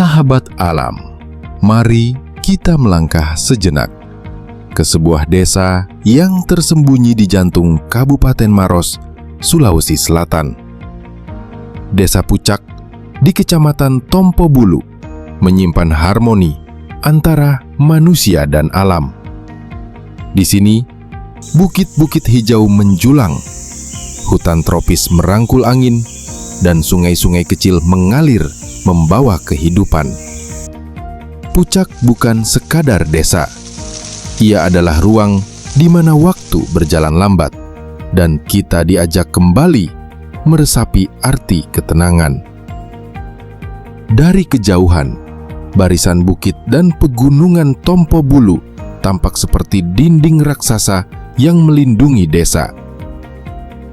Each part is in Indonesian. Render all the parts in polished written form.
Sahabat alam, mari kita melangkah sejenak ke sebuah desa yang tersembunyi di jantung Kabupaten Maros, Sulawesi Selatan. Desa Pucak di Kecamatan Tompo Bulu menyimpan harmoni antara manusia dan alam. Di sini, bukit-bukit hijau menjulang, hutan tropis merangkul angin, dan sungai-sungai kecil mengalir membawa kehidupan. Pucak bukan sekadar desa. Ia adalah ruang di mana waktu berjalan lambat dan kita diajak kembali meresapi arti ketenangan. Dari kejauhan, barisan bukit dan pegunungan Tompo Bulu tampak seperti dinding raksasa yang melindungi desa.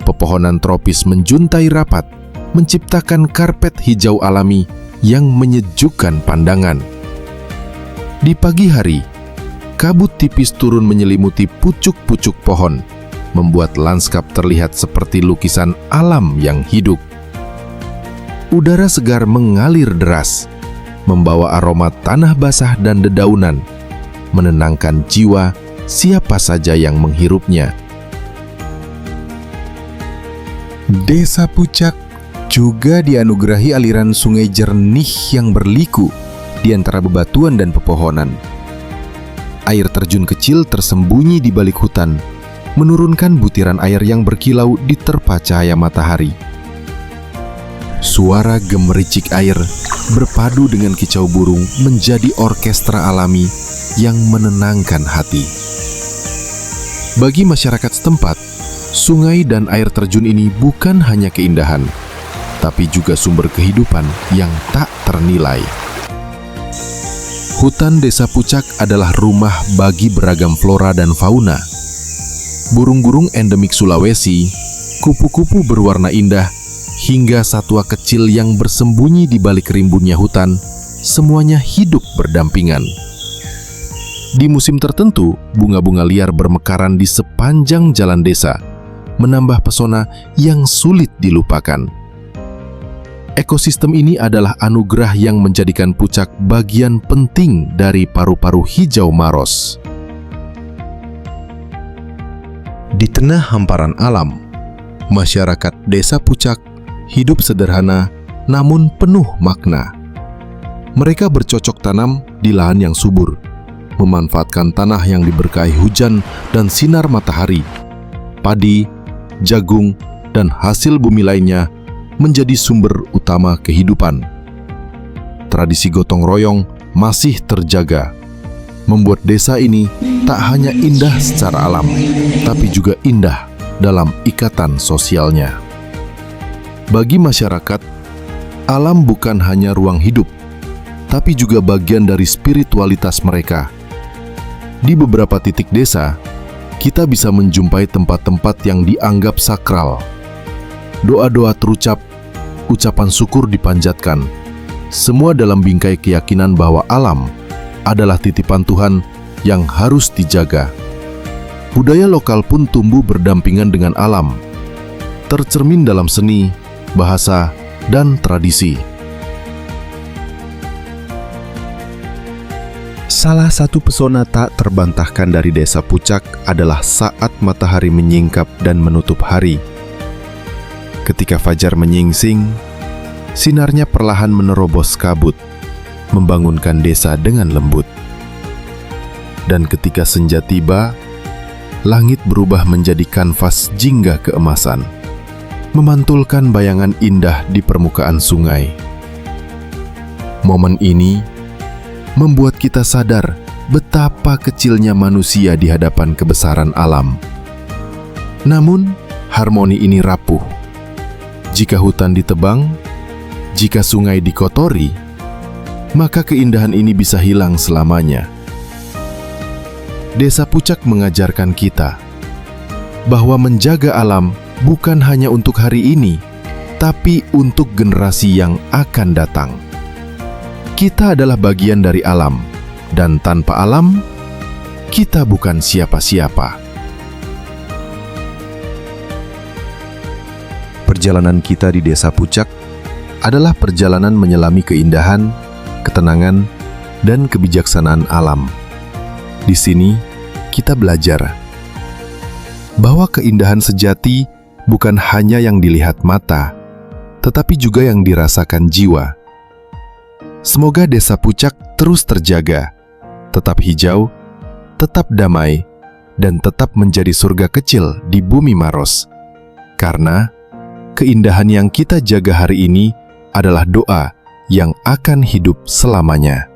Pepohonan tropis menjuntai rapat, menciptakan karpet hijau alami yang menyejukkan pandangan. Di pagi hari, kabut tipis turun menyelimuti pucuk-pucuk pohon, membuat lanskap terlihat seperti lukisan alam yang hidup. Udara segar mengalir deras, membawa aroma tanah basah dan dedaunan, menenangkan jiwa siapa saja yang menghirupnya. Desa Pucak juga dianugerahi aliran sungai jernih yang berliku di antara bebatuan dan pepohonan. Air terjun kecil tersembunyi di balik hutan, menurunkan butiran air yang berkilau di terpa cahaya matahari. Suara gemericik air berpadu dengan kicau burung menjadi orkestra alami yang menenangkan hati. Bagi masyarakat setempat, sungai dan air terjun ini bukan hanya keindahan, tapi juga sumber kehidupan yang tak ternilai. Hutan Desa Pucak adalah rumah bagi beragam flora dan fauna. Burung-burung endemik Sulawesi, kupu-kupu berwarna indah, hingga satwa kecil yang bersembunyi di balik rimbunnya hutan, semuanya hidup berdampingan. Di musim tertentu, bunga-bunga liar bermekaran di sepanjang jalan desa, menambah pesona yang sulit dilupakan. Ekosistem ini adalah anugerah yang menjadikan Pucak bagian penting dari paru-paru hijau Maros. Di tengah hamparan alam, masyarakat Desa Pucak hidup sederhana namun penuh makna. Mereka bercocok tanam di lahan yang subur, memanfaatkan tanah yang diberkahi hujan dan sinar matahari. Padi, jagung, dan hasil bumi lainnya menjadi sumber utama kehidupan. Tradisi gotong royong masih terjaga, membuat desa ini tak hanya indah secara alam, tapi juga indah dalam ikatan sosialnya. Bagi masyarakat, alam bukan hanya ruang hidup, tapi juga bagian dari spiritualitas mereka. Di beberapa titik desa, kita bisa menjumpai tempat-tempat yang dianggap sakral. Doa-doa terucap, ucapan syukur dipanjatkan, semua dalam bingkai keyakinan bahwa alam adalah titipan Tuhan yang harus dijaga. Budaya lokal pun tumbuh berdampingan dengan alam, tercermin dalam seni, bahasa, dan tradisi. Salah satu pesona tak terbantahkan dari Desa Pucak adalah saat matahari menyingkap dan menutup hari. Ketika fajar menyingsing, sinarnya perlahan menerobos kabut, membangunkan desa dengan lembut. Dan ketika senja tiba, langit berubah menjadi kanvas jingga keemasan, memantulkan bayangan indah di permukaan sungai. Momen ini membuat kita sadar betapa kecilnya manusia di hadapan kebesaran alam. Namun, harmoni ini rapuh. Jika hutan ditebang, jika sungai dikotori, maka keindahan ini bisa hilang selamanya. Desa Pucak mengajarkan kita bahwa menjaga alam bukan hanya untuk hari ini, tapi untuk generasi yang akan datang. Kita adalah bagian dari alam, dan tanpa alam, kita bukan siapa-siapa. Perjalanan kita di Desa Pucak adalah perjalanan menyelami keindahan, ketenangan dan kebijaksanaan alam. Di sini, kita belajar bahwa keindahan sejati bukan hanya yang dilihat mata, tetapi juga yang dirasakan jiwa. Semoga Desa Pucak terus terjaga, tetap hijau, tetap damai, dan tetap menjadi surga kecil di bumi Maros. Karena keindahan yang kita jaga hari ini adalah doa yang akan hidup selamanya.